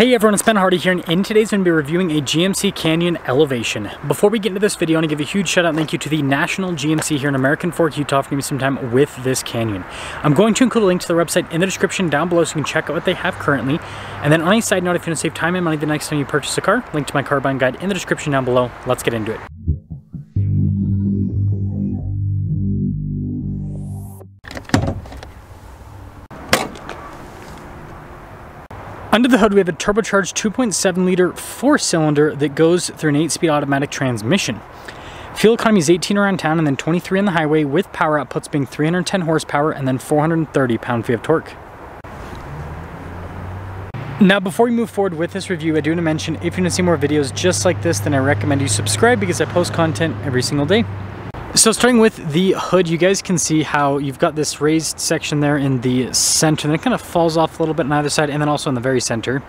Hey everyone, it's Ben Hardy here, and in today's going to be reviewing a GMC Canyon Elevation. Before we get into this video, I want to give a huge shout out and thank you to the National GMC here in American Fork, Utah for giving me some time with this Canyon. I'm going to include a link to the website in the description down below so you can check out what they have currently. And then on a side note, if you want to save time and money the next time you purchase a car, link to my car buying guide in the description down below. Let's get into it. Under the hood, we have a turbocharged 2.7 liter 4-cylinder that goes through an 8-speed automatic transmission. Fuel economy is 18 around town and then 23 on the highway, with power outputs being 310 horsepower and then 430 pound-feet of torque. Now, before we move forward with this review, I do want to mention, if you want to see more videos just like this, then I recommend you subscribe because I post content every single day. So starting with the hood, you guys can see how you've got this raised section there in the center, and it kind of falls off a little bit on either side, and then also in the very center.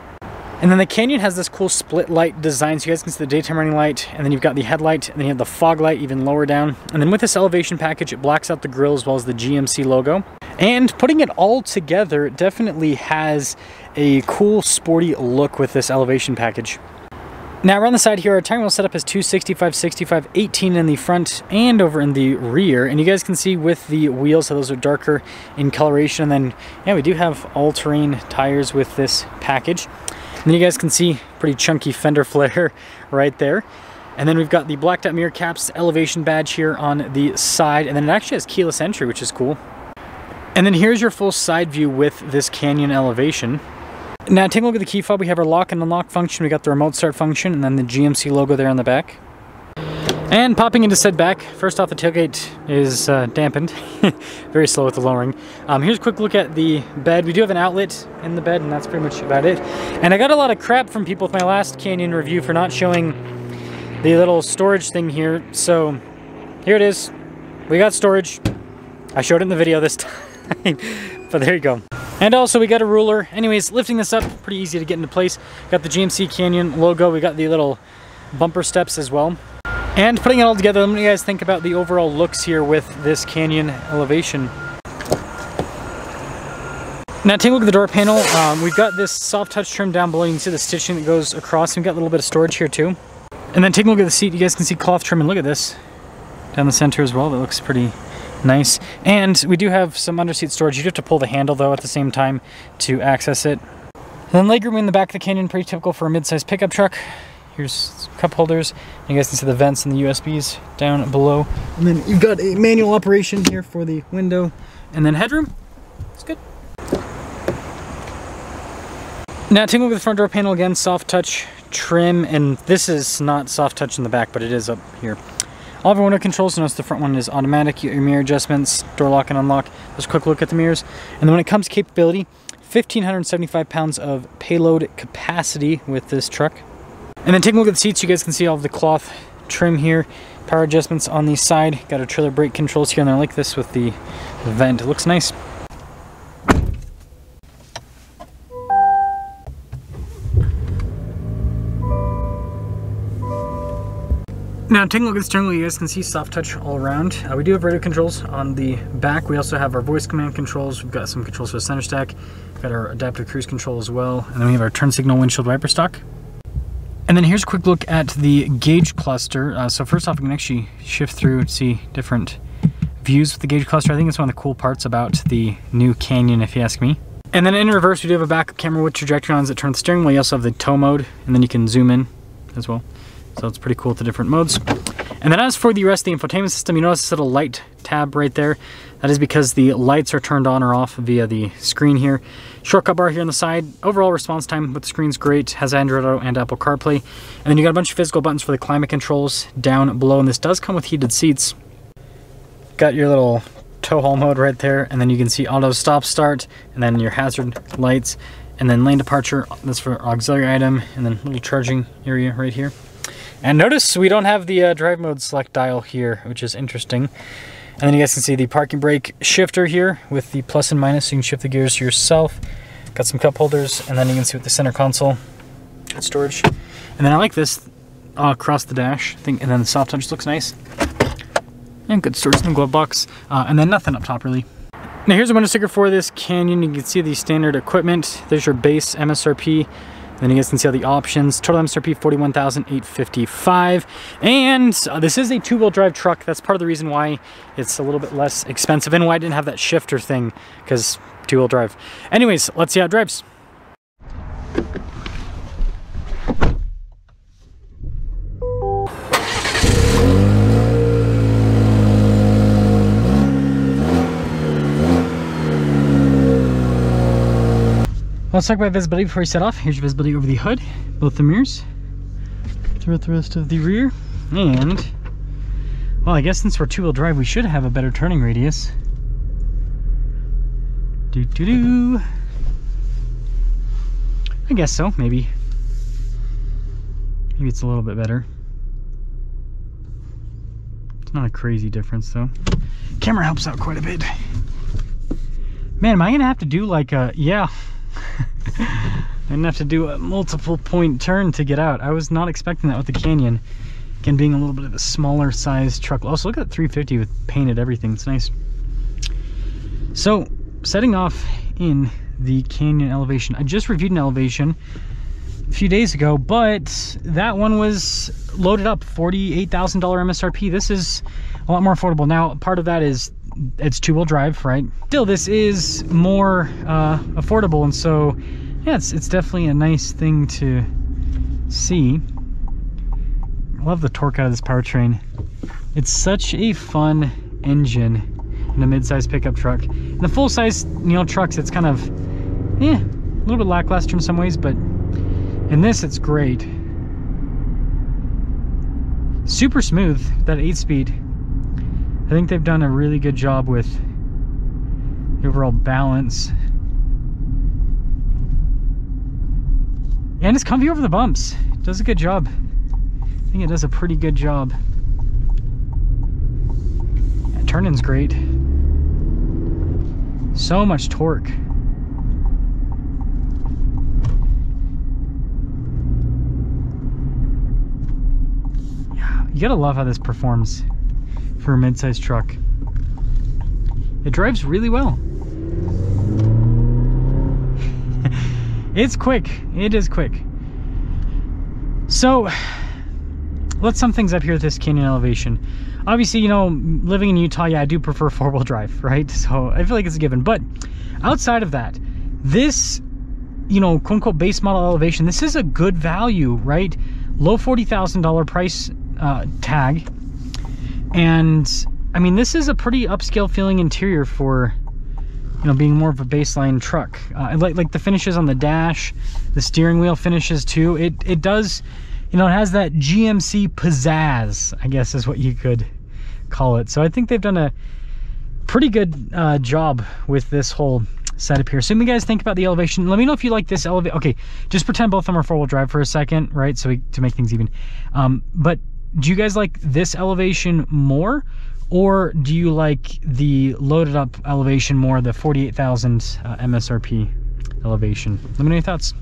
And then the Canyon has this cool split light design, so you guys can see the daytime running light, and then you've got the headlight, and then you have the fog light even lower down. And then with this elevation package, it blacks out the grille as well as the GMC logo. And putting it all together, it definitely has a cool sporty look with this elevation package. Now around the side here, our tire wheel setup is 265, 65, 18 in the front and over in the rear. And you guys can see with the wheels, so those are darker in coloration. And then, yeah, we do have all-terrain tires with this package. And then you guys can see pretty chunky fender flare right there. And then we've got the blacked out mirror caps, elevation badge here on the side. And then it actually has keyless entry, which is cool. And then here's your full side view with this Canyon Elevation. Now take a look at the key fob. We have our lock and unlock function, we got the remote start function, and then the GMC logo there on the back. And popping into said back, first off, the tailgate is dampened. Very slow with the lowering. Here's a quick look at the bed. We do have an outlet in the bed, and that's pretty much about it. And I got a lot of crap from people with my last Canyon review for not showing the little storage thing here. So here it is. We got storage. I showed it in the video this time, but there you go. And also we got a ruler. Anyways, lifting this up, pretty easy to get into place. Got the GMC Canyon logo. We got the little bumper steps as well. And putting it all together, what do you guys think about the overall looks here with this Canyon Elevation? Now take a look at the door panel. We've got this soft touch trim down below. You can see the stitching that goes across. We've got a little bit of storage here too. And then take a look at the seat. You guys can see cloth trim, and look at this down the center as well. That looks pretty nice. And we do have some underseat storage. You do have to pull the handle though at the same time to access it. And then legroom in the back of the Canyon, pretty typical for a mid-sized pickup truck. Here's cup holders. You guys can see the vents and the USBs down below. And then you've got a manual operation here for the window. And then headroom. It's good. Now take a look at the front door panel again. Soft touch trim. And this is not soft touch in the back, but it is up here. All of our window controls, notice the front one is automatic, your mirror adjustments, door lock and unlock. Just a quick look at the mirrors. And then when it comes to capability, 1,575 pounds of payload capacity with this truck. And then take a look at the seats. You guys can see all of the cloth trim here. Power adjustments on the side. Got our trailer brake controls here, and I like this with the vent. It looks nice. Now taking a look at the steering wheel, you guys can see soft touch all around. We do have radio controls on the back. We also have our voice command controls. We've got some controls for the center stack. We've got our adaptive cruise control as well. And then we have our turn signal windshield wiper stock. And then here's a quick look at the gauge cluster. So first off, we can actually shift through and see different views with the gauge cluster. I think it's one of the cool parts about the new Canyon, if you ask me. And then in reverse, we do have a backup camera with trajectory lines that turn the steering wheel. You also have the tow mode, and then you can zoom in as well. So it's pretty cool with the different modes. And then as for the rest of the infotainment system, you notice this little light tab right there. That is because the lights are turned on or off via the screen here. Shortcut bar here on the side. Overall response time with the screen's great. Has Android Auto and Apple CarPlay. And then you got a bunch of physical buttons for the climate controls down below. And this does come with heated seats. Got your little tow haul mode right there. And then you can see auto stop start. And then your hazard lights. And then lane departure. That's for auxiliary item. And then little charging area right here. And notice we don't have the drive mode select dial here, which is interesting. And then you guys can see the parking brake shifter here with the plus and minus, so you can shift the gears yourself. Got some cup holders, and then you can see with the center console, good storage. And then I like this across the dash thing, and then the soft touch looks nice. And good storage in the glove box, and then nothing up top really. Now here's a window sticker for this Canyon. You can see the standard equipment. There's your base MSRP. Then you guys can see all the options. Total MSRP $41,855. And this is a two-wheel drive truck. That's part of the reason why it's a little bit less expensive and why I didn't have that shifter thing, because two-wheel drive. Anyways, let's see how it drives. Let's talk about visibility before we set off. Here's your visibility over the hood, both the mirrors, throughout the rest of the rear. And, well, I guess since we're two-wheel drive, we should have a better turning radius. Doo-doo-doo. I guess so, maybe. Maybe it's a little bit better. It's not a crazy difference, though. Camera helps out quite a bit. Man, am I gonna have to do like a, yeah. I'm gonna have to do a multiple point turn to get out. I was not expecting that with the Canyon. Again, being a little bit of a smaller size truck. Also, look at that 350 with painted everything. It's nice. So, setting off in the Canyon Elevation. I just reviewed an Elevation a few days ago, but that one was loaded up, $48,000 MSRP. This is a lot more affordable. Now, part of that is it's two-wheel drive, right? Still, this is more affordable, and so yeah, it's definitely a nice thing to see. I love the torque out of this powertrain. It's such a fun engine in a mid-size pickup truck. In the full-size, trucks, it's kind of, a little bit lackluster in some ways, but in this, it's great. Super smooth, that 8-speed. I think they've done a really good job with the overall balance. And it's comfy over the bumps. It does a good job. I think it does a pretty good job. Yeah, turn-in's great. So much torque. Yeah, you gotta love how this performs for a mid-sized truck. It drives really well. It's quick. It is quick. So let's sum things up here with this Canyon Elevation. Obviously, living in Utah, yeah, I do prefer four-wheel drive, right? So I feel like it's a given. But outside of that, this, quote-unquote base model Elevation, this is a good value, right? Low $40,000 price tag. And I mean, this is a pretty upscale feeling interior for, being more of a baseline truck. Like the finishes on the dash, the steering wheel finishes too. It does, it has that GMC pizzazz, I guess is what you could call it. So I think they've done a pretty good job with this whole setup here. So what you guys think about the Elevation? Let me know if you like this Elevation. Okay, just pretend both of them are four-wheel drive for a second, right? So to make things even. But do you guys like this Elevation more, or do you like the loaded up Elevation more, the 48,000 MSRP Elevation? Let me know your thoughts.